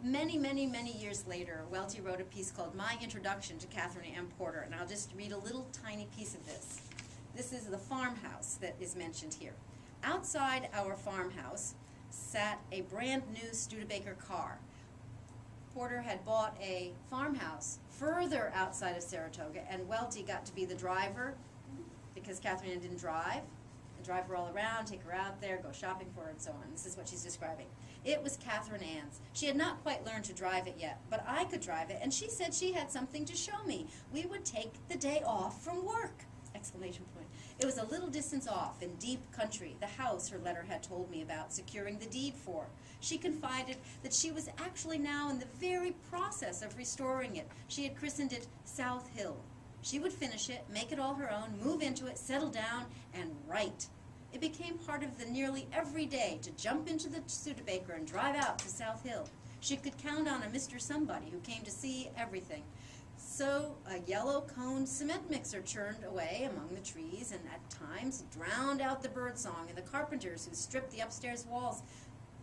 Many years later, Welty wrote a piece called My Introduction to Catherine Ann Porter, and I'll just read a little tiny piece of this. This is the farmhouse that is mentioned here. Outside our farmhouse sat a brand new Studebaker car. Porter had bought a farmhouse further outside of Saratoga, and Welty got to be the driver because Catherine Ann didn't drive. And drive her all around, take her out there, go shopping for her, and so on. This is what she's describing. It was Catherine Ann's. She had not quite learned to drive it yet, but I could drive it, and she said she had something to show me. We would take the day off from work! Exclamation point. It was a little distance off in deep country, the house her letter had told me about securing the deed for. She confided that she was actually now in the very process of restoring it. She had christened it South Hill. She would finish it, make it all her own, move into it, settle down, and write. It became part of the nearly every day to jump into the Studebaker and drive out to South Hill. She could count on a Mr. Somebody who came to see everything. So a yellow-coned cement mixer churned away among the trees and at times drowned out the birdsong and the carpenters who stripped the upstairs walls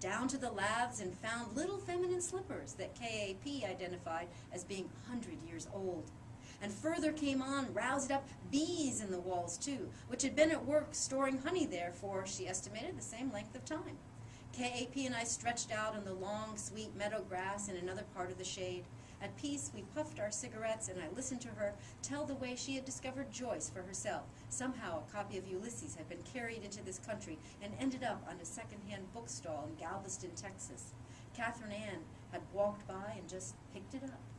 down to the laths and found little feminine slippers that KAP identified as being 100 years old. And further came on roused up bees in the walls too, which had been at work storing honey there for, she estimated, the same length of time. KAP and I stretched out on the long, sweet meadow grass in another part of the shade. At peace, we puffed our cigarettes, and I listened to her tell the way she had discovered Joyce for herself. Somehow a copy of Ulysses had been carried into this country and ended up on a second-hand bookstall in Galveston, Texas. Catherine Ann had walked by and just picked it up.